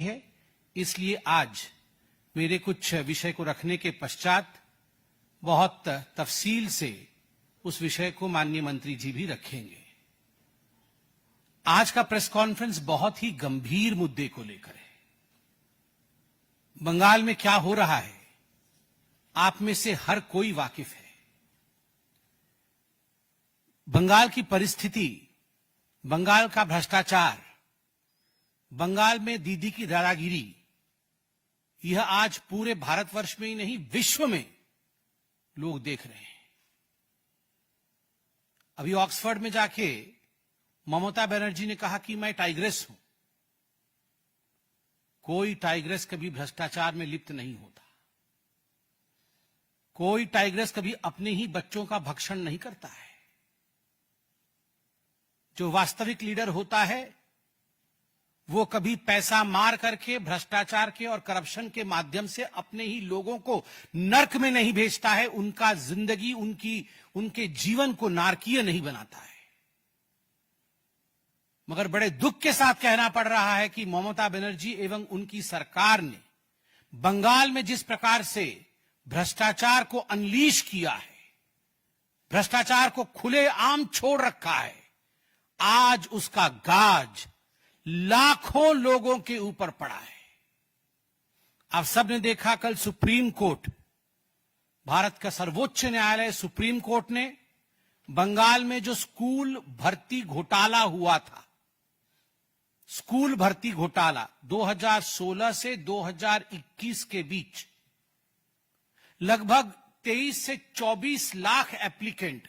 है, इसलिए आज मेरे कुछ विषय को रखने के पश्चात बहुत तफसील से उस विषय को माननीय मंत्री जी भी रखेंगे। आज का प्रेस कॉन्फ्रेंस बहुत ही गंभीर मुद्दे को लेकर है। बंगाल में क्या हो रहा है, आप में से हर कोई वाकिफ है। बंगाल की परिस्थिति, बंगाल का भ्रष्टाचार, बंगाल में दीदी की दादागिरी, यह आज पूरे भारतवर्ष में ही नहीं विश्व में लोग देख रहे हैं। अभी ऑक्सफोर्ड में जाके ममता बनर्जी ने कहा कि मैं टाइग्रेस हूं। कोई टाइग्रेस कभी भ्रष्टाचार में लिप्त नहीं होता। कोई टाइग्रेस कभी अपने ही बच्चों का भक्षण नहीं करता है। जो वास्तविक लीडर होता है वो कभी पैसा मार करके भ्रष्टाचार के और करप्शन के माध्यम से अपने ही लोगों को नर्क में नहीं भेजता है, उनका जिंदगी, उनके जीवन को नारकीय नहीं बनाता है। मगर बड़े दुख के साथ कहना पड़ रहा है कि ममता बनर्जी एवं उनकी सरकार ने बंगाल में जिस प्रकार से भ्रष्टाचार को अनलीश किया है, भ्रष्टाचार को खुलेआम छोड़ रखा है, आज उसका गाज लाखों लोगों के ऊपर पड़ा है। आप सबने देखा कल सुप्रीम कोर्ट, भारत का सर्वोच्च न्यायालय सुप्रीम कोर्ट ने बंगाल में जो स्कूल भर्ती घोटाला हुआ था, स्कूल भर्ती घोटाला 2016 से 2021 के बीच लगभग 23 से 24 लाख एप्लीकेंट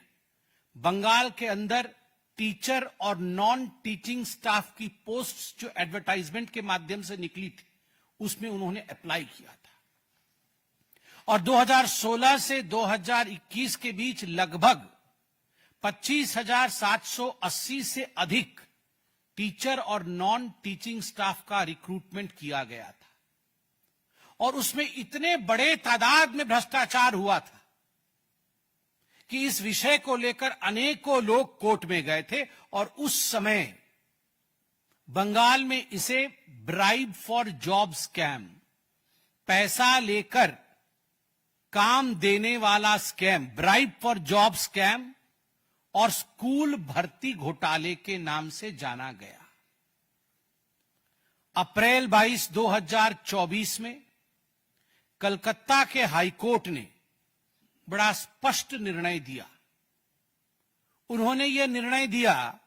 बंगाल के अंदर टीचर और नॉन टीचिंग स्टाफ की पोस्ट्स जो एडवर्टाइजमेंट के माध्यम से निकली थी, उसमें उन्होंने अप्लाई किया था। और 2016 से 2021 के बीच लगभग 25,780 से अधिक टीचर और नॉन टीचिंग स्टाफ का रिक्रूटमेंट किया गया था। और उसमें इतने बड़े तादाद में भ्रष्टाचार हुआ था कि इस विषय को लेकर अनेकों लोग कोर्ट में गए थे। और उस समय बंगाल में इसे ब्राइब फॉर जॉब स्कैम, पैसा लेकर काम देने वाला scam, bribe for job scam और स्कूल भर्ती घोटाले के नाम से जाना गया। अप्रैल 22, 2024 में कलकत्ता के हाईकोर्ट ने बड़ा स्पष्ट निर्णय दिया। उन्होंने यह निर्णय दिया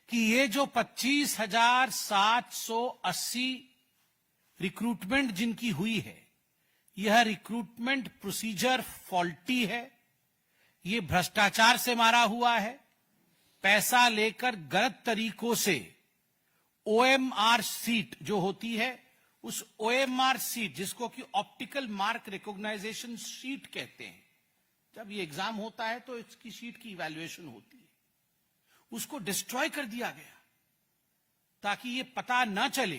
कि ये जो 25,780 रिक्रूटमेंट जिनकी हुई है, यह रिक्रूटमेंट प्रोसीजर फॉल्टी है, ये भ्रष्टाचार से मारा हुआ है, पैसा लेकर गलत तरीकों से ओएमआर सीट जो होती है, उस ओएमआर सीट जिसको कि ऑप्टिकल मार्क रिकॉग्नाइजेशन शीट कहते हैं, जब ये एग्जाम होता है तो इसकी शीट की इवैल्यूएशन होती है, उसको डिस्ट्रॉय कर दिया गया ताकि ये पता न चले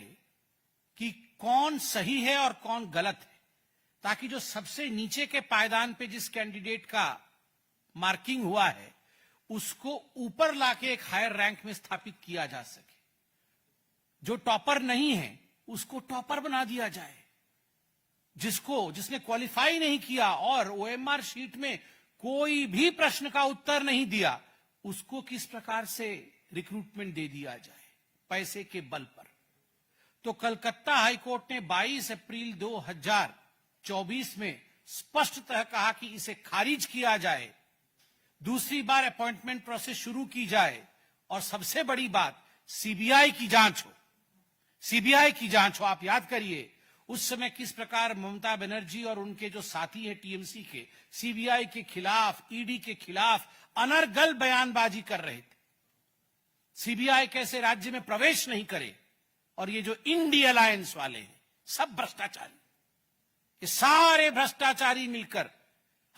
कि कौन सही है और कौन गलत है, ताकि जो सबसे नीचे के पायदान पे जिस कैंडिडेट का मार्किंग हुआ है उसको ऊपर लाके एक हायर रैंक में स्थापित किया जा सके। जो टॉपर नहीं है उसको टॉपर बना दिया जाए, जिसने क्वालिफाई नहीं किया और ओएमआर शीट में कोई भी प्रश्न का उत्तर नहीं दिया, उसको किस प्रकार से रिक्रूटमेंट दे दिया जाए पैसे के बल पर। तो कलकत्ता हाईकोर्ट ने 22 अप्रैल 2024 में स्पष्टतः कहा कि इसे खारिज किया जाए, दूसरी बार अपॉइंटमेंट प्रोसेस शुरू की जाए और सबसे बड़ी बात सीबीआई की जांच हो। सीबीआई की जांच हो। आप याद करिए उस समय किस प्रकार ममता बनर्जी और उनके जो साथी हैं टीएमसी के, सीबीआई के खिलाफ, ईडी के खिलाफ अनर्गल बयानबाजी कर रहे थे। सीबीआई कैसे राज्य में प्रवेश नहीं करे, और ये जो इंडी अलायंस वाले हैं सब भ्रष्टाचारी, ये सारे भ्रष्टाचारी मिलकर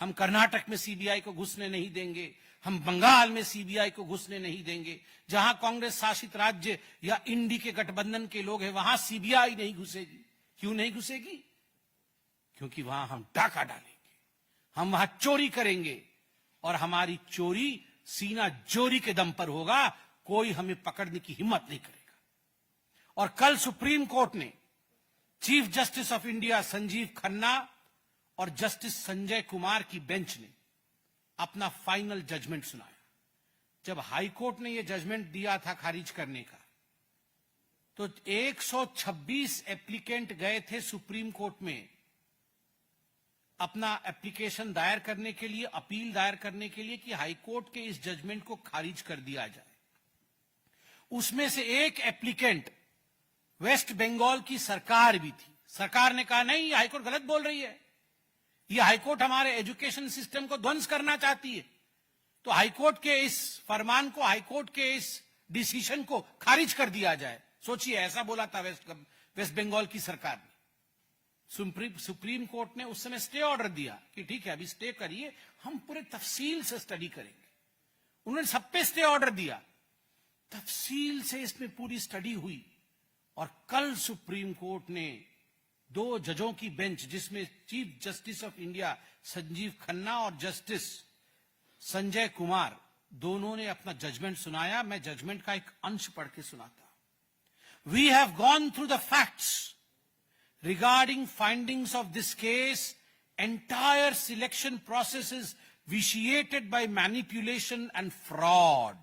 हम कर्नाटक में सीबीआई को घुसने नहीं देंगे, हम बंगाल में सीबीआई को घुसने नहीं देंगे, जहां कांग्रेस शासित राज्य या इंडी के गठबंधन के लोग हैं वहां सीबीआई नहीं घुसेगी। क्यों नहीं घुसेगी? क्योंकि वहां हम डाका डालेंगे, हम वहां चोरी करेंगे और हमारी चोरी सीना जोरी के दम पर होगा, कोई हमें पकड़ने की हिम्मत नहीं करेगा। और कल सुप्रीम कोर्ट ने chief justice of India Sanjeev Khanna और जस्टिस संजय कुमार की बेंच ने अपना फाइनल जजमेंट सुनाया। जब हाई कोर्ट ने यह जजमेंट दिया था खारिज करने का, तो 126 एप्लीकेंट गए थे सुप्रीम कोर्ट में अपना एप्लीकेशन दायर करने के लिए, अपील दायर करने के लिए कि हाई कोर्ट के इस जजमेंट को खारिज कर दिया जाए। उसमें से एक एप्लीकेंट वेस्ट बंगाल की सरकार भी थी। सरकार ने कहा नहीं, ये हाईकोर्ट गलत बोल रही है, ये हाईकोर्ट हमारे एजुकेशन सिस्टम को ध्वंस करना चाहती है, तो हाईकोर्ट के इस फरमान को, हाईकोर्ट के इस डिसीजन को खारिज कर दिया जाए। सोचिए, ऐसा बोला था वेस्ट बंगाल की सरकार ने। सुप्रीम कोर्ट ने उस समय स्टे ऑर्डर दिया कि ठीक है, अभी स्टे करिए, हम पूरे तफसील से स्टडी करेंगे। उन्होंने सब पे स्टे ऑर्डर दिया, तफसील से इसमें पूरी स्टडी हुई, और कल सुप्रीम कोर्ट ने 2 जजों की बेंच, जिसमें chief justice of India Sanjeev Khanna और जस्टिस संजय कुमार, दोनों ने अपना जजमेंट सुनाया। मैं जजमेंट का एक अंश पढ़ के सुनाता। We have gone through the facts regarding findings of this case. Entire selection process is vitiated by manipulation and fraud.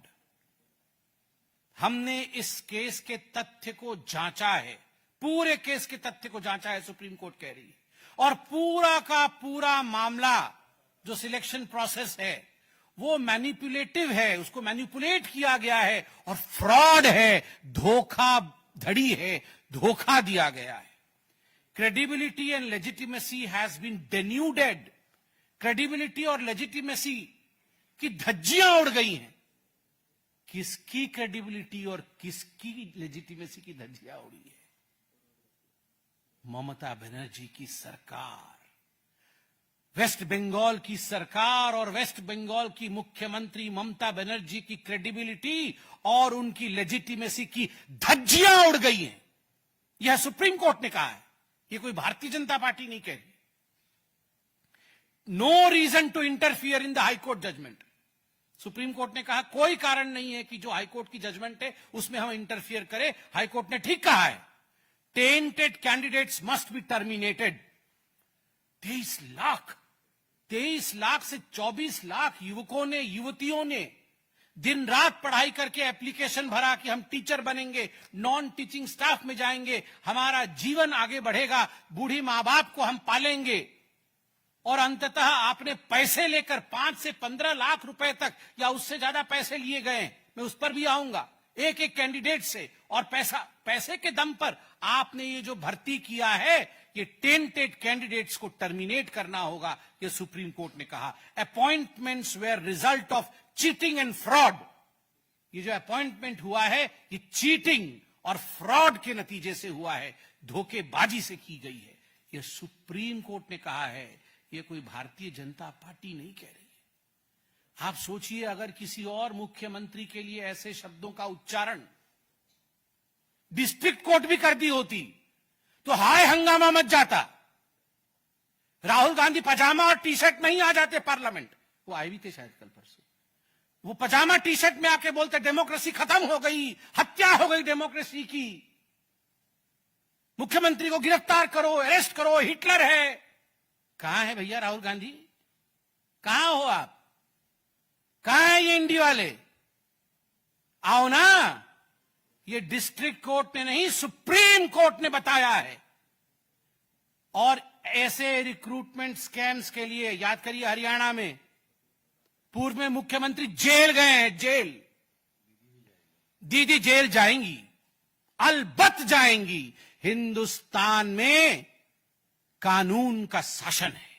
हमने इस केस के तथ्य को जांचा है, पूरे केस के तथ्य को जांचा है, सुप्रीम कोर्ट कह रही है, और पूरा का पूरा मामला जो सिलेक्शन प्रोसेस है वो मैनिपुलेटिव है, उसको मैनिपुलेट किया गया है और फ्रॉड है, धोखाधड़ी है, धोखा दिया गया है। Credibility and legitimacy has been denuded. Credibility और legitimacy की धज्जियां उड़ गई हैं। किसकी credibility और किसकी legitimacy की धज्जियां उड़ी है? ममता बनर्जी की सरकार, वेस्ट बंगाल की सरकार और वेस्ट बंगाल की मुख्यमंत्री ममता बनर्जी की क्रेडिबिलिटी और उनकी लेजिटिमेसी की धज्जियां उड़ गई हैं। यह सुप्रीम कोर्ट ने कहा है, ये कोई भारतीय जनता पार्टी नहीं कह रही। No reason to interfere in the high court judgment. Supreme court ने कहा कोई कारण नहीं है कि जो हाई कोर्ट की जजमेंट है उसमें हम इंटरफियर करें। हाई कोर्ट ने ठीक कहा है, tainted candidates must be terminated. 23 lakh से 24 लाख युवकों ने, युवतियों ने दिन रात पढ़ाई करके एप्लीकेशन भरा कि हम टीचर बनेंगे, नॉन टीचिंग स्टाफ में जाएंगे, हमारा जीवन आगे बढ़ेगा, बूढ़ी मां बाप को हम पालेंगे। और अंततः आपने पैसे लेकर 5 से 15 लाख रुपए तक या उससे ज्यादा पैसे लिए गए, मैं उस पर भी आऊंगा, एक एक कैंडिडेट से, और पैसे के दम पर आपने ये जो भर्ती किया है, ये टेंटेड कैंडिडेट्स को टर्मिनेट करना होगा, ये सुप्रीम कोर्ट ने कहा। Appointments were result of cheating and fraud. ये जो अपॉइंटमेंट हुआ है ये चीटिंग और फ्रॉड के नतीजे से हुआ है, धोखेबाजी से की गई है। ये सुप्रीम कोर्ट ने कहा है, ये कोई भारतीय जनता पार्टी नहीं कह रही है। आप सोचिए, अगर किसी और मुख्यमंत्री के लिए ऐसे शब्दों का उच्चारण डिस्ट्रिक्ट कोर्ट भी कर दी होती तो हाय हंगामा मच जाता। राहुल गांधी पजामा और टी शर्ट में ही आ जाते पार्लियामेंट। वो आए भी थे शायद कल परसों। वो पजामा टी शर्ट में आके बोलते डेमोक्रेसी खत्म हो गई, हत्या हो गई डेमोक्रेसी की, मुख्यमंत्री को गिरफ्तार करो, अरेस्ट करो, हिटलर है। कहां है भैया राहुल गांधी? कहां हो आप? कहां है ये इंडी वाले? आओ ना। ये डिस्ट्रिक्ट कोर्ट ने नहीं, सुप्रीम कोर्ट ने बताया है। और ऐसे रिक्रूटमेंट स्कैम्स के लिए याद करिए, हरियाणा में पूर्व में मुख्यमंत्री जेल गए हैं, जेल। दीदी जेल जाएंगी, अलबत्त जाएंगी। हिंदुस्तान में कानून का शासन है,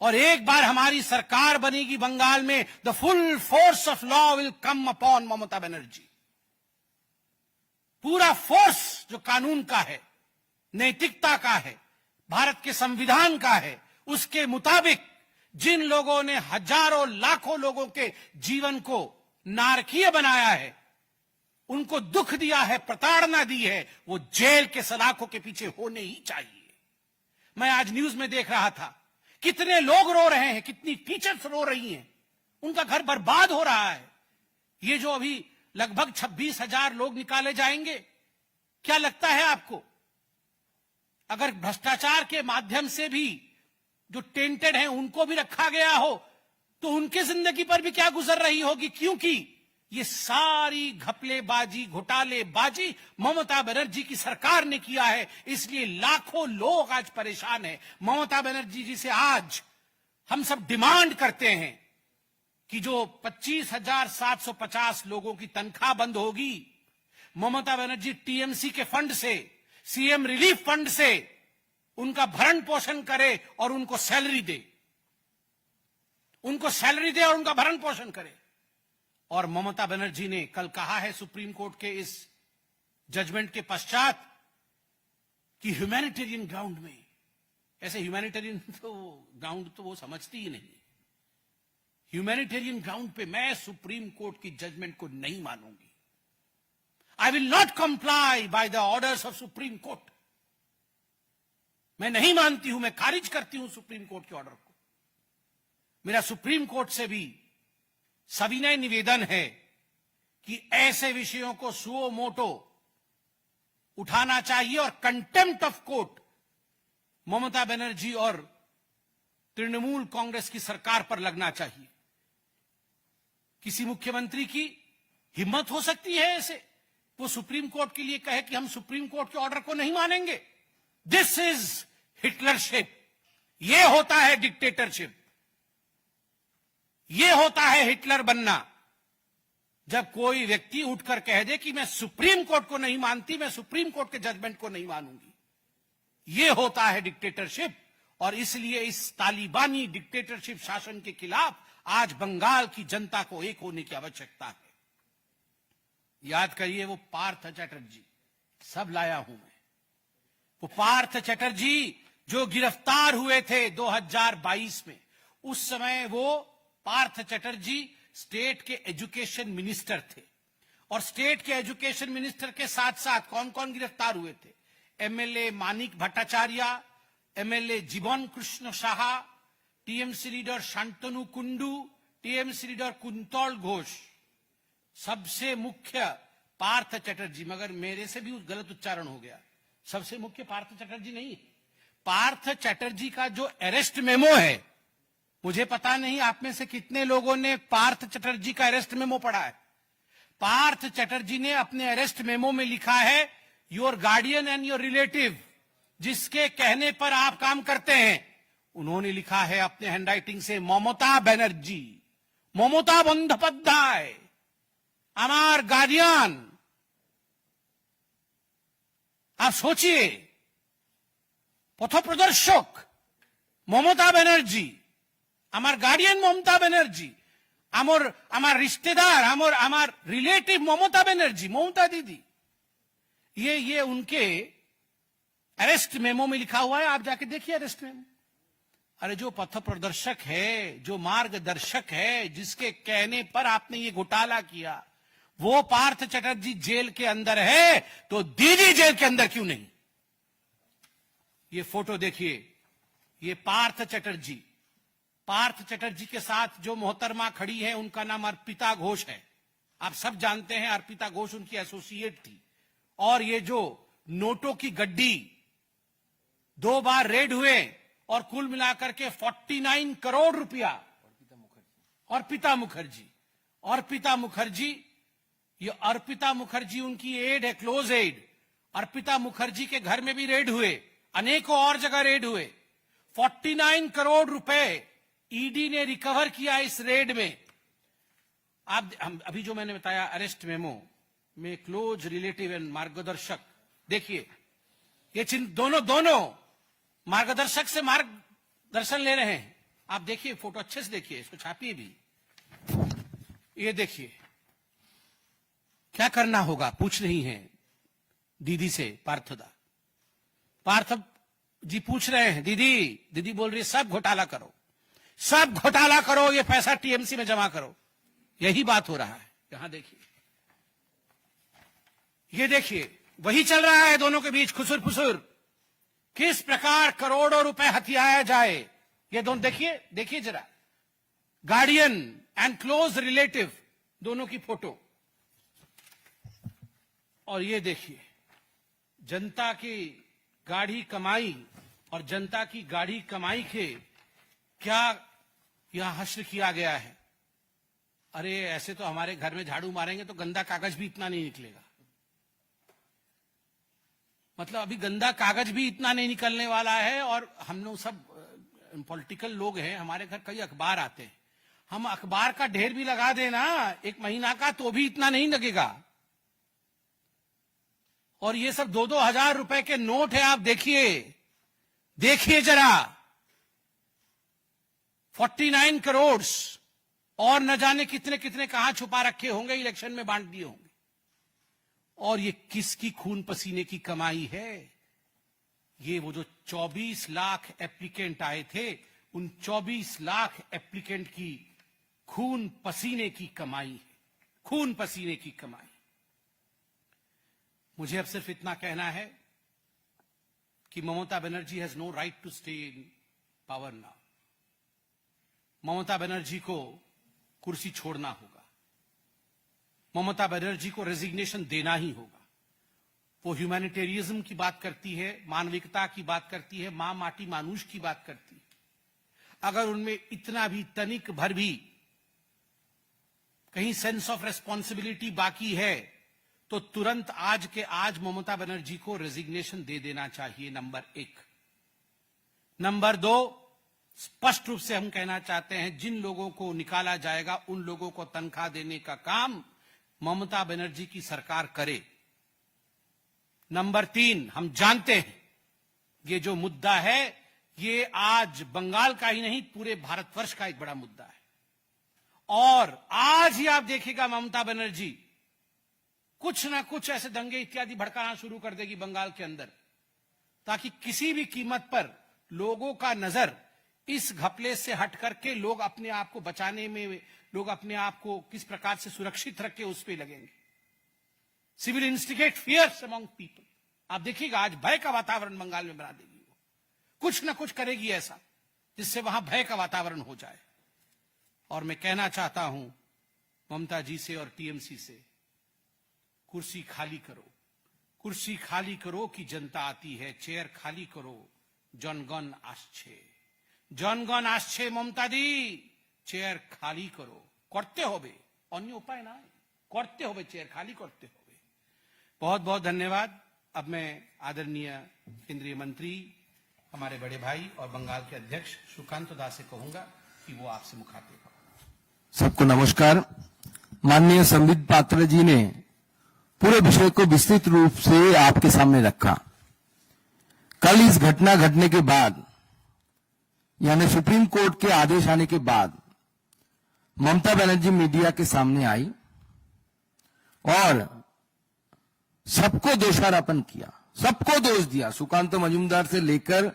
और एक बार हमारी सरकार बनेगी बंगाल में, the full force of law will come upon Mamata Banerjee. पूरा फोर्स जो कानून का है, नैतिकता का है, भारत के संविधान का है, उसके मुताबिक जिन लोगों ने हजारों लाखों लोगों के जीवन को नारकीय बनाया है, उनको दुख दिया है, प्रताड़ना दी है, वो जेल के सलाखों के पीछे होने ही चाहिए। मैं आज न्यूज में देख रहा था, कितने लोग रो रहे हैं, कितनी टीचर्स रो रही हैं, उनका घर बर्बाद हो रहा है। ये जो अभी लगभग 26,000 लोग निकाले जाएंगे, क्या लगता है आपको, अगर भ्रष्टाचार के माध्यम से भी जो टेंटेड हैं उनको भी रखा गया हो तो उनके जिंदगी पर भी क्या गुजर रही होगी? क्योंकि ये सारी घपलेबाजी, घोटालेबाजी ममता बनर्जी की सरकार ने किया है, इसलिए लाखों लोग आज परेशान हैं। ममता बनर्जी जी से आज हम सब डिमांड करते हैं कि जो 25,750 लोगों की तनख्वाह बंद होगी, ममता बनर्जी टीएमसी के फंड से, सीएम रिलीफ फंड से उनका भरण पोषण करे और उनको सैलरी दे, उनको सैलरी दे और उनका भरण पोषण करे। और ममता बनर्जी ने कल कहा है सुप्रीम कोर्ट के इस जजमेंट के पश्चात कि ह्यूमैनिटेरियन ग्राउंड में, ऐसे ह्यूमैनिटेरियन तो ग्राउंड तो वो समझती ही नहीं, ह्यूमैनिटेरियन ग्राउंड पे मैं सुप्रीम कोर्ट की जजमेंट को नहीं मानूंगी। I will not comply by the orders of Supreme Court. मैं नहीं मानती हूं, मैं खारिज करती हूं सुप्रीम कोर्ट के ऑर्डर को। मेरा सुप्रीम कोर्ट से भी सविनय निवेदन है कि ऐसे विषयों को सुओ मोटो उठाना चाहिए और contempt of court Mamata Banerjee और तृणमूल कांग्रेस की सरकार पर लगना चाहिए। किसी मुख्यमंत्री की हिम्मत हो सकती है ऐसे, वो सुप्रीम कोर्ट के लिए कहे कि हम सुप्रीम कोर्ट के ऑर्डर को नहीं मानेंगे? This is Hitlership. ये होता है डिक्टेटरशिप, ये होता है हिटलर बनना। जब कोई व्यक्ति उठकर कह दे कि मैं सुप्रीम कोर्ट को नहीं मानती, मैं सुप्रीम कोर्ट के जजमेंट को नहीं मानूंगी, ये होता है डिक्टेटरशिप। और इसलिए इस तालिबानी डिक्टेटरशिप शासन के खिलाफ आज बंगाल की जनता को एक होने की आवश्यकता है। याद करिए वो पार्थ चैटर्जी, सब लाया हूं मैं, वो पार्थ चैटर्जी जो गिरफ्तार हुए थे 2022 में। उस समय वो पार्थ चैटर्जी स्टेट के एजुकेशन मिनिस्टर थे, और स्टेट के एजुकेशन मिनिस्टर के साथ साथ कौन कौन गिरफ्तार हुए थे? एमएलए मानिक भट्टाचार्य, एमएलए जीवन Krishna Saha, TMC leader Shantanu Kundu, TMC leader quintal Ghosh, सबसे मुख्य पार्थ चैटर्जी। मगर मेरे से भी गलत उच्चारण हो गया, सबसे मुख्य पार्थ चैटर्जी नहीं, पार्थ चैटर्जी का जो अरेस्ट मेमो है, मुझे पता नहीं आप में से कितने लोगों ने पार्थ चैटर्जी का अरेस्ट मेमो पढ़ा है। पार्थ चैटर्जी ने अपने अरेस्ट मेमो में लिखा है, your guardian and your relative, जिसके कहने पर आप काम करते हैं, उन्होंने लिखा है अपने हैंडराइटिंग से ममता बनर्जी, ममता बंदोपाध्याय, हमार गार्डियन। आप सोचिए, पथप्रदर्शक ममता बनर्जी, আমার গার্ডিয়ান মমতা ব্যানার্জি, আমার रिश्तेदार, আমার रिलेटिव ममता बनर्जी, ममता दीदी, ये उनके अरेस्ट मेमो में लिखा हुआ है। आप जाके देखिए अरेस्ट मेमो। अरे जो पथ प्रदर्शक है, जो मार्गदर्शक है, जिसके कहने पर आपने ये घोटाला किया, वो पार्थ चैटर्जी जेल के अंदर है, तो दीदी जेल के अंदर क्यों नहीं? ये फोटो देखिए, ये पार्थ चैटर्जी, पार्थ चैटर्जी के साथ जो मोहतरमा खड़ी है उनका नाम अर्पिता घोष है। आप सब जानते हैं अर्पिता घोष उनकी एसोसिएट थी। और ये जो नोटों की गड्डी 2 बार रेड हुए और कुल मिलाकर के 49 करोड़ रुपया, अर्पिता मुखर्जी, अर्पिता मुखर्जी, ये अर्पिता मुखर्जी उनकी एड है, क्लोज एड। अर्पिता मुखर्जी के घर में भी रेड हुए, अनेकों और जगह रेड हुए। 49 करोड़ रुपए ईडी ने रिकवर किया इस रेड में। आप अभी जो मैंने बताया अरेस्ट मेमो में क्लोज रिलेटिव एंड मार्गदर्शक, देखिए ये चिन्ह दोनों मार्गदर्शक से मार्गदर्शन ले रहे हैं। आप देखिए फोटो अच्छे से देखिए, इसको छापिए भी। ये देखिए क्या करना होगा, पूछ रही हैं दीदी से पार्थदा। पार्थ जी पूछ रहे हैं, दीदी बोल रही है सब घोटाला करो, सब घोटाला करो, ये पैसा टीएमसी में जमा करो। यही बात हो रहा है। यहां देखिए, ये देखिए वही चल रहा है दोनों के बीच खुसुर फुसुर, किस प्रकार करोड़ों रुपए हथियाया जाए। ये दोनों देखिए जरा, गार्डियन एंड क्लोज रिलेटिव दोनों की फोटो। और ये देखिए जनता की गाढ़ी कमाई और जनता की गाढ़ी कमाई के क्या यहां हश्र किया गया है। अरे ऐसे तो हमारे घर में झाड़ू मारेंगे तो गंदा कागज भी इतना नहीं निकलेगा। मतलब अभी गंदा कागज भी इतना नहीं निकलने वाला है। और हम लोग सब पॉलिटिकल लोग हैं, हमारे घर कई अखबार आते हैं, हम अखबार का ढेर भी लगा देना 1 महीना का तो भी इतना नहीं लगेगा। और ये सब 2-2 हजार रुपए के नोट है। आप देखिए जरा 49 करोड़ और न जाने कितने कितने कहां छुपा रखे होंगे, इलेक्शन में बांट दिए होंगे। और ये किसकी खून पसीने की कमाई है? ये वो जो 24 लाख एप्लीकेंट आए थे, उन 24 लाख एप्लीकेंट की खून पसीने की कमाई है, खून पसीने की कमाई। मुझे अब सिर्फ इतना कहना है कि Mamata Banerjee has no right to stay in power now. Mamata Banerjee को कुर्सी छोड़ना होगा। ममता बनर्जी को रेजिग्नेशन देना ही होगा। वो ह्यूमैनिटेरियज्म की बात करती है, मानविकता की बात करती है, मां माटी मानुष की बात करती है। अगर उनमें इतना भी तनिक भर भी कहीं सेंस ऑफ रेस्पॉन्सिबिलिटी बाकी है तो तुरंत आज के आज ममता बनर्जी को रेजिग्नेशन दे देना चाहिए, नंबर 1। नंबर 2, स्पष्ट रूप से हम कहना चाहते हैं, जिन लोगों को निकाला जाएगा उन लोगों को तनख्वाह देने का काम ममता बनर्जी की सरकार करे। नंबर 3, हम जानते हैं ये जो मुद्दा है ये आज बंगाल का ही नहीं पूरे भारतवर्ष का एक बड़ा मुद्दा है। और आज ही आप देखिएगा ममता बनर्जी कुछ ना कुछ ऐसे दंगे इत्यादि भड़काना शुरू कर देगी बंगाल के अंदर, ताकि किसी भी कीमत पर लोगों का नजर इस घपले से हट करके लोग अपने आप को बचाने में, लोग अपने आप को किस प्रकार से सुरक्षित रख के उस पर लगेंगे। Civil instigate fears among people. आप देखिएगा आज भय का वातावरण बंगाल में बना देगी। वो कुछ ना कुछ करेगी ऐसा जिससे वहां भय का वातावरण हो जाए। और मैं कहना चाहता हूं ममता जी से और टीएमसी से, कुर्सी खाली करो, कुर्सी खाली करो कि जनता आती है। चेयर खाली करो, जनगण आसछे, जनगण आसछे। ममता दी चेयर खाली करो, करते होबे, अन्य उपाय ना करते होबे, चेयर खाली करते होबे। बहुत बहुत धन्यवाद। अब मैं आदरणीय केंद्रीय मंत्री, हमारे बड़े भाई और बंगाल के अध्यक्ष सुकांत दास से कहूंगा कि वो आपसे मुखातिब हो। सबको नमस्कार। माननीय संबित पात्रा जी ने पूरे विषय को विस्तृत रूप से आपके सामने रखा। कल इस घटना घटने के बाद, यानी सुप्रीम कोर्ट के आदेश आने के बाद, ममता बनर्जी मीडिया के सामने आई और सबको दोषारोपण किया, सबको दोष दिया। सुकांत मजूमदार से लेकर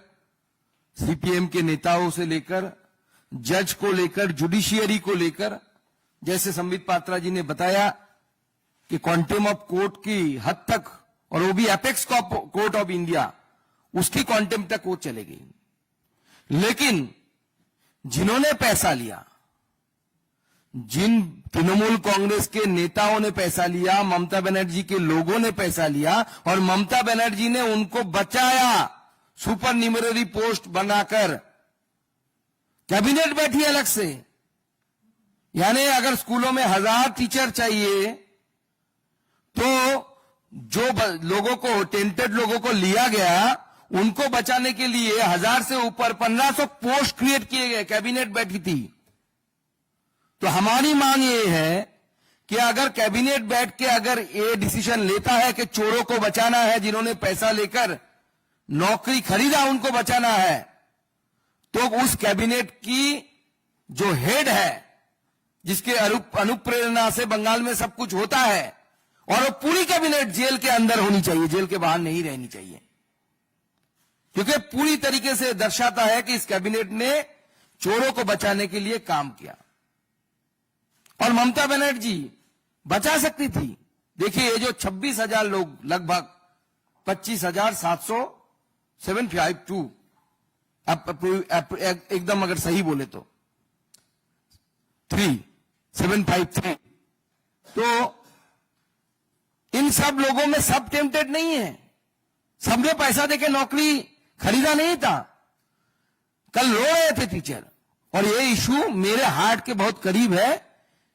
सीपीएम के नेताओं से लेकर जज को लेकर जुडिशियरी को लेकर, जैसे संबित पात्रा जी ने बताया कि क्वांटम ऑफ कोर्ट की हद तक, और वो भी एपेक्स कोर्ट ऑफ इंडिया, उसकी क्वांटम तक वो चले गई। लेकिन जिन्होंने पैसा लिया, जिन तृणमूल कांग्रेस के नेताओं ने पैसा लिया, ममता बनर्जी के लोगों ने पैसा लिया और ममता बनर्जी ने उनको बचाया सुपर न्यूमररी पोस्ट बनाकर। कैबिनेट बैठी अलग से, यानी अगर स्कूलों में 1000 टीचर चाहिए तो जो लोगों को, टेंटेड लोगों को लिया गया, उनको बचाने के लिए 1000 से ऊपर 1500 पोस्ट क्रिएट किए गए। कैबिनेट बैठी थी। तो हमारी मांग ये है कि अगर कैबिनेट बैठ के अगर ये डिसीजन लेता है कि चोरों को बचाना है, जिन्होंने पैसा लेकर नौकरी खरीदा उनको बचाना है, तो उस कैबिनेट की जो हेड है, जिसके अनुप्रेरणा से बंगाल में सब कुछ होता है, और वो पूरी कैबिनेट जेल के अंदर होनी चाहिए, जेल के बाहर नहीं रहनी चाहिए। क्योंकि पूरी तरीके से दर्शाता है कि इस कैबिनेट ने चोरों को बचाने के लिए काम किया। और ममता बनर्जी बचा सकती थी। देखिए ये जो 26,000 लोग, लगभग 25,752, एकदम अगर सही बोले तो 3753, तो इन सब लोगों में सब टेम्पटेड नहीं है। सबने पैसा देके नौकरी खरीदा नहीं था। कल रो रहे थे टीचर, और ये इशू मेरे हार्ट के बहुत करीब है,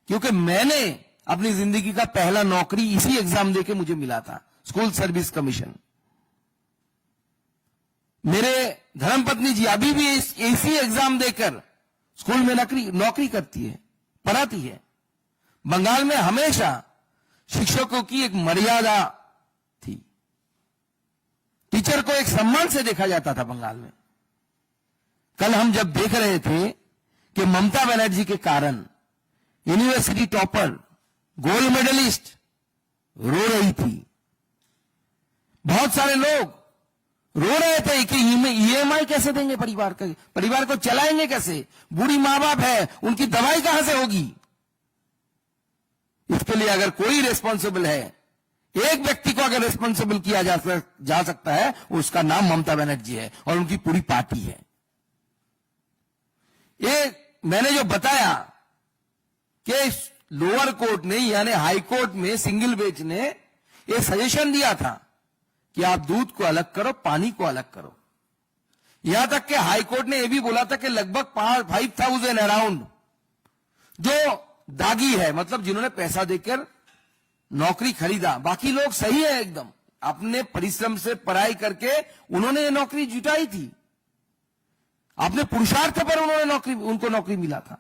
क्योंकि मैंने अपनी जिंदगी का पहला नौकरी इसी एग्जाम देके मुझे मिला था, स्कूल सर्विस कमीशन। मेरे धर्मपत्नी जी अभी भी इसी एग्जाम देकर स्कूल में नौकरी करती है, पढ़ाती है। बंगाल में हमेशा शिक्षकों की एक मर्यादा थी, टीचर को एक सम्मान से देखा जाता था बंगाल में। कल हम जब देख रहे थे कि ममता बनर्जी के कारण यूनिवर्सिटी टॉपर, गोल्ड मेडलिस्ट रो रही थी, बहुत सारे लोग रो रहे थे कि ईएमआई कैसे देंगे परिवार को चलाएंगे कैसे, बूढ़ी मां बाप है, उनकी दवाई कहां से होगी। इसके लिए अगर कोई रिस्पॉन्सिबल है, एक व्यक्ति को अगर रिस्पॉन्सिबल किया जा सकता है, उसका नाम ममता बनर्जी है और उनकी पूरी पार्टी है। ये मैंने जो बताया कि लोअर कोर्ट ने यानी हाई कोर्ट में सिंगल बेंच ने एक सजेशन दिया था कि आप दूध को अलग करो, पानी को अलग करो। यहां तक कि हाई कोर्ट ने यह भी बोला था कि लगभग 5,000 अराउंड जो दागी है, मतलब जिन्होंने पैसा देकर नौकरी खरीदा, बाकी लोग सही है एकदम, अपने परिश्रम से पढ़ाई करके उन्होंने ये नौकरी जुटाई थी, अपने पुरुषार्थ पर उनको नौकरी मिला था।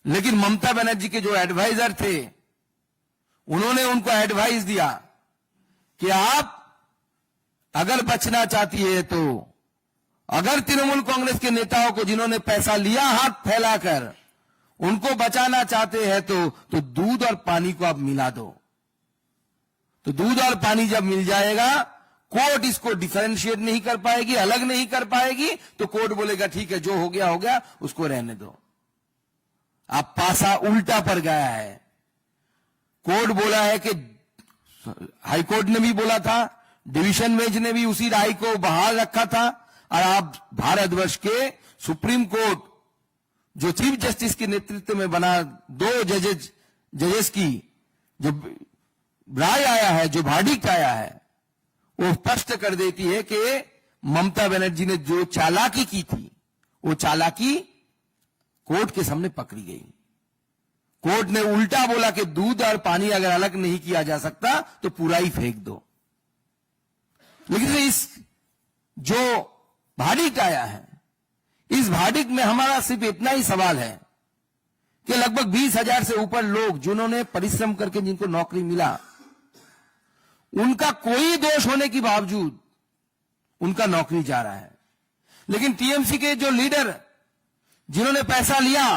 लेकिन ममता बनर्जी के जो एडवाइजर थे, उन्होंने उनको एडवाइस दिया कि आप अगर बचना चाहती है तो अगर तृणमूल कांग्रेस के नेताओं को जिन्होंने पैसा लिया हाथ फैलाकर उनको बचाना चाहते हैं तो दूध और पानी को आप मिला दो। तो दूध और पानी जब मिल जाएगा, कोर्ट इसको डिफरेंशिएट नहीं कर पाएगी, अलग नहीं कर पाएगी, तो कोर्ट बोलेगा ठीक है, जो हो गया उसको रहने दो। अब पासा उल्टा पर गया है। कोर्ट बोला है कि हाई कोर्ट ने भी बोला था, डिवीजन बेंच ने भी उसी राय को बहाल रखा था, और आप भारतवर्ष के सुप्रीम कोर्ट जो चीफ जस्टिस के नेतृत्व में बना, 2 जजेस की जो राय आया है, जो वर्डिक्ट आया है, वो स्पष्ट कर देती है कि ममता बनर्जी ने जो चालाकी की थी, वो चालाकी कोर्ट के सामने पकड़ी गई। कोर्ट ने उल्टा बोला कि दूध और पानी अगर अलग नहीं किया जा सकता तो पूरा ही फेंक दो। लेकिन इस जो वर्डिक्ट आया है, इस वर्डिक्ट में हमारा सिर्फ इतना ही सवाल है कि लगभग 20,000 से ऊपर लोग जिन्होंने परिश्रम करके जिनको नौकरी मिला, उनका कोई दोष होने के बावजूद उनका नौकरी जा रहा है। लेकिन टीएमसी के जो लीडर जिन्होंने पैसा लिया,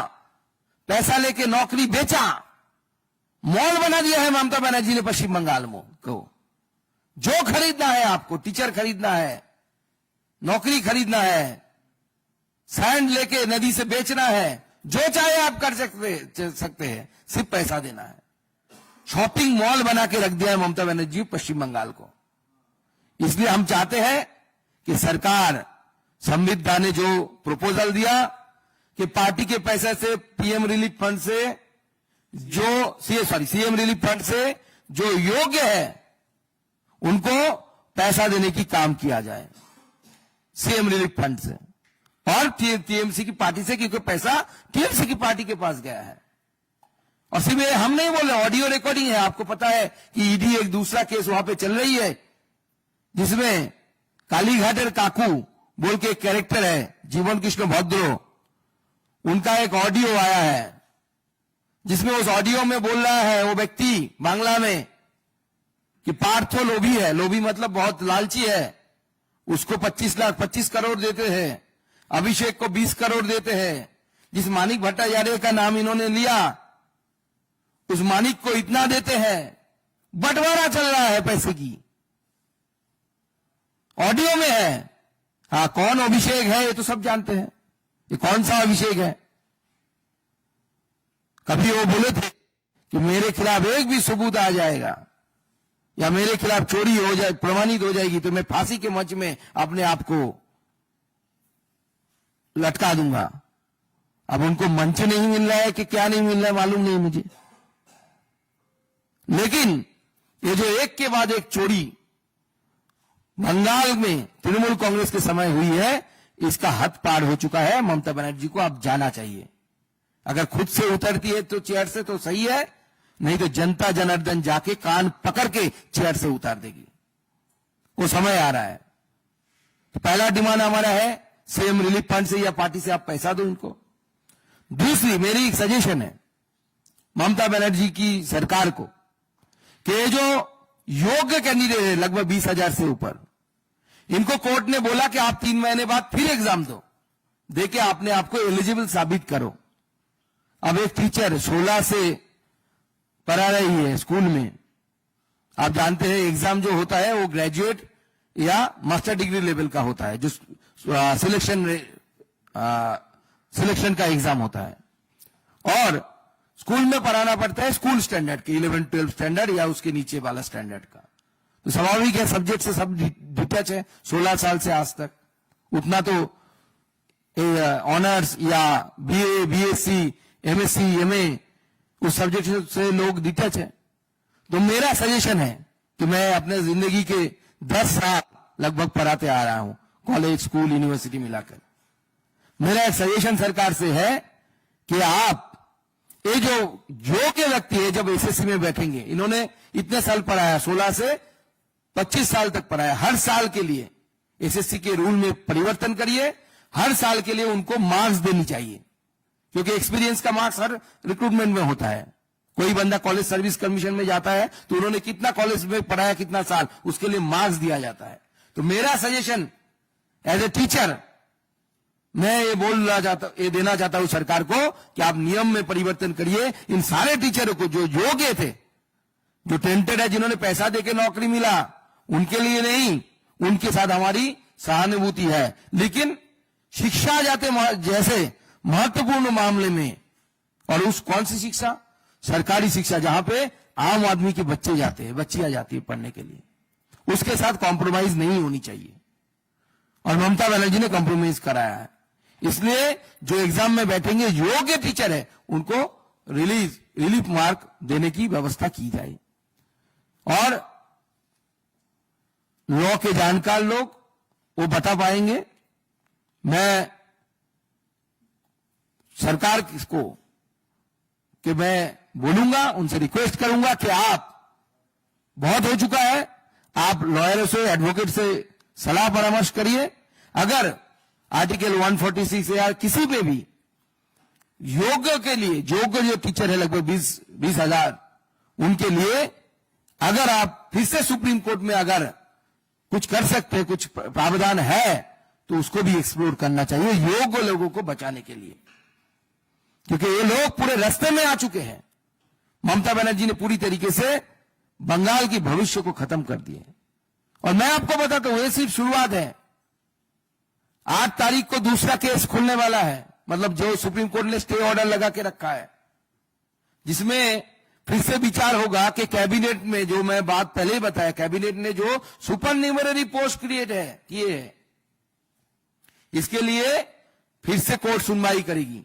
पैसा लेके नौकरी बेचा, मॉल बना दिया है ममता बनर्जी ने पश्चिम बंगाल में को। जो खरीदना है आपको, टीचर खरीदना है, नौकरी खरीदना है, सैंड लेके नदी से बेचना है, जो चाहे आप कर सकते हैं, सिर्फ पैसा देना है। शॉपिंग मॉल बना के रख दिया है ममता बनर्जी पश्चिम बंगाल को। इसलिए हम चाहते हैं कि सरकार, संविधान ने जो प्रपोजल दिया कि पार्टी के पैसे से सीएम रिलीफ फंड से जो योग्य है उनको पैसा देने की काम किया जाए, सीएम रिलीफ फंड से और टीएमसी की पार्टी से, क्योंकि पैसा टीएमसी की पार्टी के पास गया है। और सिर्फ हम नहीं बोल रहे, ऑडियो रिकॉर्डिंग है। आपको पता है कि ईडी एक दूसरा केस वहां पे चल रही है, जिसमें कालीघाटर काकू बोल के एक कैरेक्टर है, जीवन कृष्ण भद्रो, उनका एक ऑडियो आया है, जिसमें उस ऑडियो में बोल रहा है वो व्यक्ति बांग्ला में कि पार्थो लोभी है, लोभी मतलब बहुत लालची है, उसको 25 करोड़ देते हैं, अभिषेक को 20 करोड़ देते हैं। जिस मानिक भट्टाचार्य का नाम इन्होंने लिया, उस मानिक को इतना देते हैं, बंटवारा चल रहा है पैसे की, ऑडियो में है। हाँ, कौन अभिषेक है ये तो सब जानते हैं, ये कौन सा अभिषेक है। कभी वो बोले थे कि मेरे खिलाफ एक भी सबूत आ जाएगा या मेरे खिलाफ चोरी हो जाए, प्रमाणित हो जाएगी, तो मैं फांसी के मंच में अपने आप को लटका दूंगा। अब उनको मंच नहीं मिल रहा है कि क्या नहीं मिल रहा है मालूम नहीं मुझे, लेकिन ये जो एक के बाद एक चोरी बंगाल में तृणमूल कांग्रेस के समय हुई है, इसका हद पार हो चुका है। ममता बनर्जी को अब जाना चाहिए। अगर खुद से उतरती है तो चेयर से तो सही है, नहीं तो जनता जनार्दन जाके कान पकड़ के चेयर से उतार देगी। वो समय आ रहा है। तो पहला डिमांड हमारा है, सीएम रिलीफ फंड से या पार्टी से आप पैसा दो इनको। दूसरी मेरी एक सजेशन है ममता बनर्जी की सरकार को कि जो योग्य कैंडिडेट है लगभग 20,000 से ऊपर, इनको कोर्ट ने बोला कि आप 3 महीने बाद फिर एग्जाम दो, देके आपने आपको एलिजिबल साबित करो। अब एक टीचर 16 से पढ़ा रही है स्कूल में, आप जानते हैं एग्जाम जो होता है वो ग्रेजुएट या मास्टर डिग्री लेवल का होता है, जो सिलेक्शन का एग्जाम होता है, और स्कूल में पढ़ाना पड़ता है स्कूल स्टैंडर्ड के 11-12 स्टैंडर्ड या उसके नीचे वाला स्टैंडर्ड का। तो स्वाभाविक है सब्जेक्ट से सब डिटैच है 16 साल से आज तक। उतना तो ऑनर्स या बीए, बीएससी, एमएससी, एमए उस सब्जेक्ट से लोग डिटैच है। तो मेरा सजेशन है कि मैं अपने जिंदगी के 10 साल लगभग पढ़ाते आ रहा हूं, कॉलेज, स्कूल, यूनिवर्सिटी मिलाकर। मेरा एक सजेशन सरकार से है कि आप ये जो योग्य व्यक्ति है जब एसएससी में बैठेंगे, इन्होंने इतने साल पढ़ाया, 16 से 25 साल तक पढ़ाया, हर साल के लिए एसएससी के रूल में परिवर्तन करिए, हर साल के लिए उनको मार्क्स देनी चाहिए, क्योंकि एक्सपीरियंस का मार्क्स हर रिक्रूटमेंट में होता है। कोई बंदा कॉलेज सर्विस कमीशन में जाता है तो उन्होंने कितना कॉलेज में पढ़ाया, कितना साल, उसके लिए मार्क्स दिया जाता है। तो मेरा सजेशन एज ए टीचर मैं ये देना चाहता हूं सरकार को कि आप नियम में परिवर्तन करिए। इन सारे टीचरों को जो योग्य थे, जो टेंटेड है, जिन्होंने पैसा देके नौकरी मिला, उनके लिए नहीं, उनके साथ हमारी सहानुभूति है। लेकिन शिक्षा जैसे महत्वपूर्ण मामले में, और उस कौन सी शिक्षा, सरकारी शिक्षा, जहां पे आम आदमी के बच्चे जाते हैं, बच्चियां जाती है पढ़ने के लिए, उसके साथ कॉम्प्रोमाइज नहीं होनी चाहिए। और ममता बनर्जी ने कॉम्प्रोमाइज कराया है। इसलिए जो एग्जाम में बैठेंगे योग्य टीचर है, उनको रिलीफ मार्क देने की व्यवस्था की जाए। और लॉ के जानकार लोग वो बता पाएंगे। मैं सरकार को कि मैं बोलूंगा, उनसे रिक्वेस्ट करूंगा कि आप, बहुत हो चुका है, आप लॉयरों से, एडवोकेट से सलाह परामर्श करिए। अगर आर्टिकल 146 या किसी पे भी योग्य के लिए, योग्य जो टीचर है लगभग 20,000, उनके लिए अगर आप फिर से सुप्रीम कोर्ट में अगर कुछ कर सकते हैं, कुछ प्रावधान है, तो उसको भी एक्सप्लोर करना चाहिए योग्य लोगों को बचाने के लिए, क्योंकि ये लोग पूरे रास्ते में आ चुके हैं। ममता बनर्जी ने पूरी तरीके से बंगाल की भविष्य को खत्म कर दिया। और मैं आपको बताता हूं, ये सिर्फ शुरुआत है। 8 तारीख को दूसरा केस खुलने वाला है, मतलब जो सुप्रीम कोर्ट ने स्टे ऑर्डर लगा के रखा है, जिसमें फिर से विचार होगा कि कैबिनेट में, जो मैं बात पहले ही बताया, कैबिनेट ने जो सुपर न्यूमररी पोस्ट क्रिएट किए हैं, इसके लिए फिर से कोर्ट सुनवाई करेगी।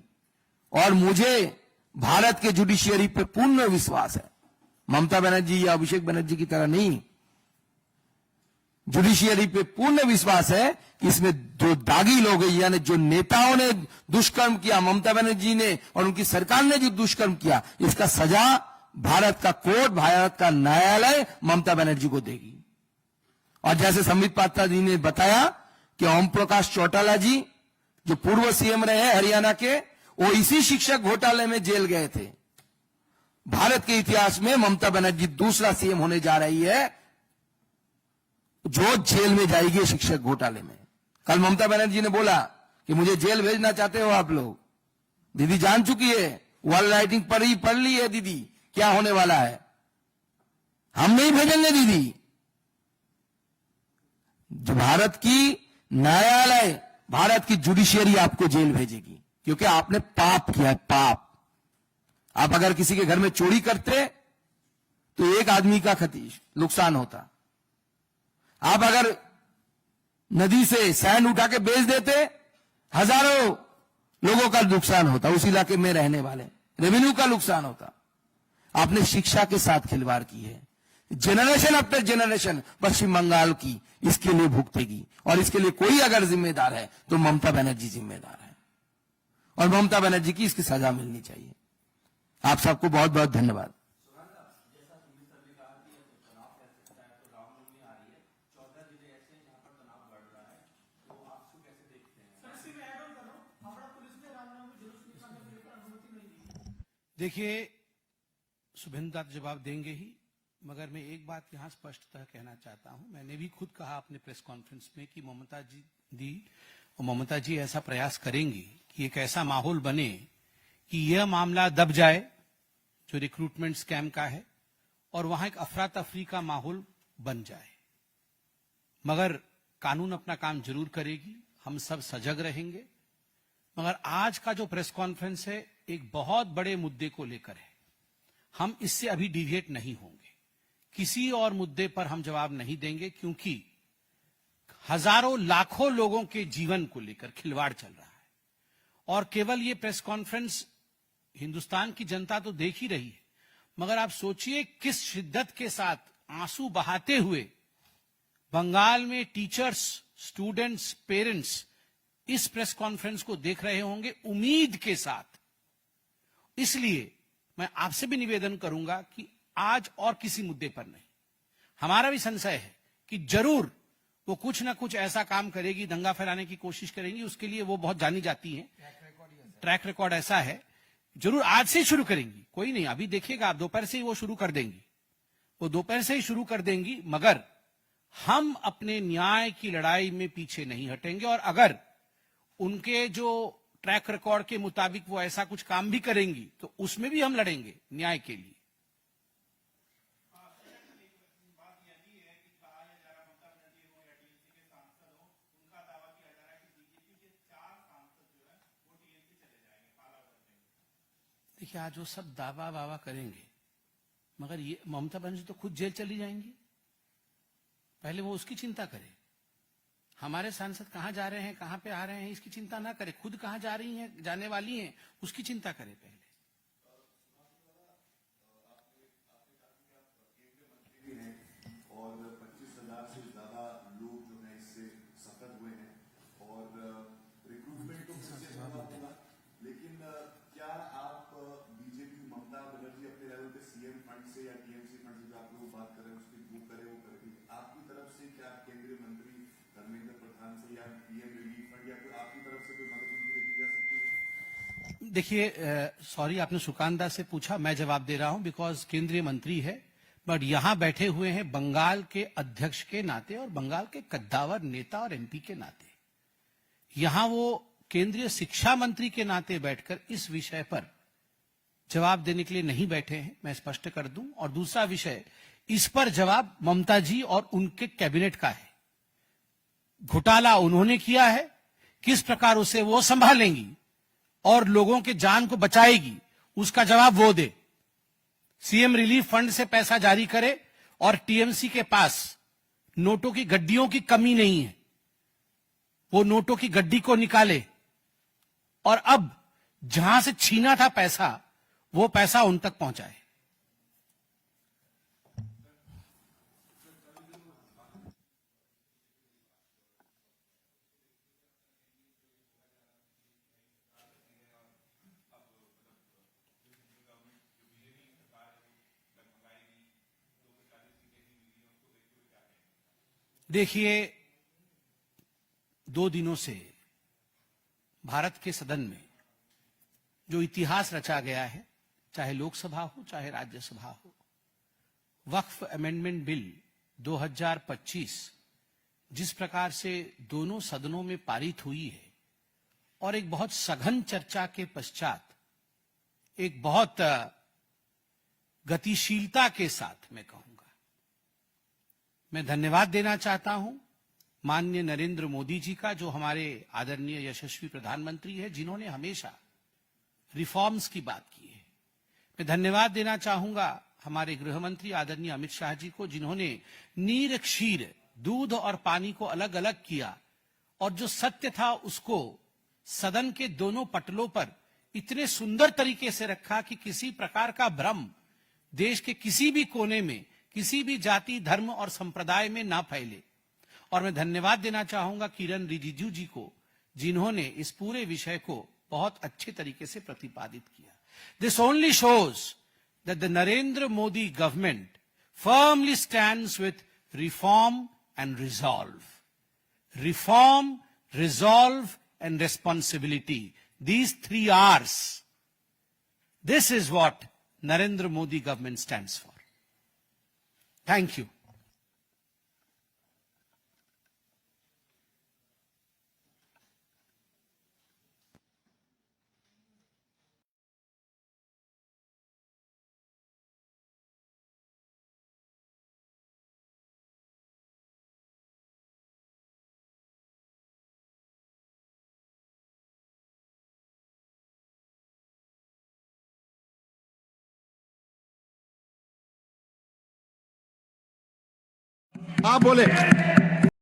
और मुझे भारत के जुडिशियरी पे पूर्ण विश्वास है, ममता बनर्जी या अभिषेक बनर्जी की तरह नहीं, जुडिशियरी पे पूर्ण विश्वास है कि इसमें जो दागी लोग हैं, यानी जो नेताओं ने दुष्कर्म किया, ममता बनर्जी ने और उनकी सरकार ने जो दुष्कर्म किया, इसका सजा भारत का कोर्ट, भारत का न्यायालय ममता बनर्जी को देगी। और जैसे संबित पात्रा जी ने बताया कि ओम प्रकाश चौटाला जी जो पूर्व सीएम रहे हरियाणा के, वो इसी शिक्षक घोटाले में जेल गए थे। भारत के इतिहास में ममता बनर्जी दूसरा सीएम होने जा रही है जो जेल में जाएगी शिक्षक घोटाले में। कल ममता बनर्जी ने बोला कि मुझे जेल भेजना चाहते हो आप लोग, दीदी जान चुकी है, वॉल राइटिंग पढ़ ली है दीदी क्या होने वाला है। हम नहीं भेजेंगे दीदी। जो भारत की न्यायालय, भारत की जुडिशियरी आपको जेल भेजेगी, क्योंकि आपने पाप किया है, पाप। आप अगर किसी के घर में चोरी करते तो एक आदमी का नुकसान होता। आप अगर नदी से सैंड उठा के बेच देते, हजारों लोगों का नुकसान होता, उस इलाके में रहने वाले, रेवेन्यू का नुकसान होता। आपने शिक्षा के साथ खिलवाड़ की है। जनरेशन आफ्टर जनरेशन पश्चिम बंगाल की इसके लिए भुगतेगी। और इसके लिए कोई अगर जिम्मेदार है तो ममता बनर्जी जिम्मेदार है, और ममता बनर्जी की इसकी सजा मिलनी चाहिए। आप सबको बहुत बहुत धन्यवाद। देखिए, शुभेंदु दा जवाब देंगे ही, मगर मैं एक बात यहां स्पष्टतः कहना चाहता हूं। मैंने भी खुद कहा अपने प्रेस कॉन्फ्रेंस में कि ममता जी ऐसा प्रयास करेंगी कि एक ऐसा माहौल बने कि यह मामला दब जाए जो रिक्रूटमेंट स्कैम का है, और वहां एक अफरा तफरी का माहौल बन जाए। मगर कानून अपना काम जरूर करेगी, हम सब सजग रहेंगे। मगर आज का जो प्रेस कॉन्फ्रेंस है एक बहुत बड़े मुद्दे को लेकर है। हम इससे अभी डिविएट नहीं होंगे, किसी और मुद्दे पर हम जवाब नहीं देंगे, क्योंकि हजारों लाखों लोगों के जीवन को लेकर खिलवाड़ चल रहा है। और केवल ये प्रेस कॉन्फ्रेंस हिंदुस्तान की जनता तो देख ही रही है, मगर आप सोचिए किस शिद्दत के साथ आंसू बहाते हुए बंगाल में टीचर्स, स्टूडेंट्स, पेरेंट्स इस प्रेस कॉन्फ्रेंस को देख रहे होंगे उम्मीद के साथ। इसलिए मैं आपसे भी निवेदन करूंगा कि आज और किसी मुद्दे पर नहीं, हमारा भी संशय है कि जरूर वो कुछ ना कुछ ऐसा काम करेगी, दंगा फैलाने की कोशिश करेंगी, उसके लिए वो बहुत जानी जाती हैं, ट्रैक रिकॉर्ड ऐसा है। जरूर आज से ही शुरू करेंगी, कोई नहीं, अभी देखिएगा आप दोपहर से ही वो शुरू कर देंगी, वो दोपहर से ही शुरू कर देंगी। मगर हम अपने न्याय की लड़ाई में पीछे नहीं हटेंगे, और अगर उनके जो ट्रैक रिकॉर्ड के मुताबिक वो ऐसा कुछ काम भी करेंगी तो उसमें भी हम लड़ेंगे न्याय के लिए। देखिए, आज वो सब दावा वावा करेंगे, मगर ये ममता बनर्जी तो खुद जेल चली जाएंगी। पहले वो उसकी चिंता करे, हमारे सांसद कहां जा रहे हैं, कहां पे आ रहे हैं, इसकी चिंता ना करे। खुद कहां जा रही हैं, जाने वाली हैं, उसकी चिंता करे पहले। और 25,000 से ज्यादा लोग जो है इससे सफल हुए हैं, और रिक्रूटमेंट तो होगा, लेकिन क्या आप बीजेपी ममता बनर्जी अपने लेवल पे सीएम फंड से या टीएमसी फंड से जो आप लोग बात कर रहे हैं उसकी वो करेगी, आपकी तरफ से क्या केंद्रीय मंत्री धर्मेंद्र प्रधान से या पीएम रिलीफ फंड या फिर आपकी तरफ से कोई मदद उनके लिए दी जा सकती है? देखिए, सॉरी, आपने सुकांदा से पूछा, मैं जवाब दे रहा हूं बिकॉज केंद्रीय मंत्री है, बट यहां बैठे हुए हैं बंगाल के अध्यक्ष के नाते और बंगाल के कद्दावर नेता और एमपी के नाते। यहां वो केंद्रीय शिक्षा मंत्री के नाते बैठकर इस विषय पर जवाब देने के लिए नहीं बैठे हैं, मैं स्पष्ट कर दूं। और दूसरा विषय, इस पर जवाब ममता जी और उनके कैबिनेट का है। घोटाला उन्होंने किया है, किस प्रकार उसे वो संभालेंगी और लोगों के जान को बचाएगी, उसका जवाब वो दे। सीएम रिलीफ फंड से पैसा जारी करे, और टीएमसी के पास नोटों की गड्डियों की कमी नहीं है, वो नोटों की गड्डी को निकाले, और अब जहां से छीना था पैसा, वो पैसा उन तक पहुंचाए। देखिए, 2 दिनों से भारत के सदन में जो इतिहास रचा गया है, चाहे लोकसभा हो चाहे राज्यसभा हो, वक्फ अमेंडमेंट बिल 2025 जिस प्रकार से दोनों सदनों में पारित हुई है, और एक बहुत सघन चर्चा के पश्चात एक बहुत गतिशीलता के साथ, मैं कहूंगा, मैं धन्यवाद देना चाहता हूं माननीय नरेंद्र मोदी जी का, जो हमारे आदरणीय यशस्वी प्रधानमंत्री है, जिन्होंने हमेशा रिफॉर्म्स की बात की है। मैं धन्यवाद देना चाहूंगा हमारे गृह मंत्री आदरणीय अमित शाह जी को, जिन्होंने नीर क्षीर, दूध और पानी को अलग अलग किया, और जो सत्य था उसको सदन के दोनों पटलों पर इतने सुंदर तरीके से रखा कि किसी प्रकार का भ्रम देश के किसी भी कोने में किसी भी जाति, धर्म और संप्रदाय में ना फैले। और मैं धन्यवाद देना चाहूंगा किरण रिजिजू जी को, जिन्होंने इस पूरे विषय को बहुत अच्छे तरीके से प्रतिपादित किया। This only shows that the Narendra Modi government firmly stands with reform and resolve. Reform, resolve, and responsibility. These 3 R's. This is what Narendra Modi government stands for. Thank you. आप बोले।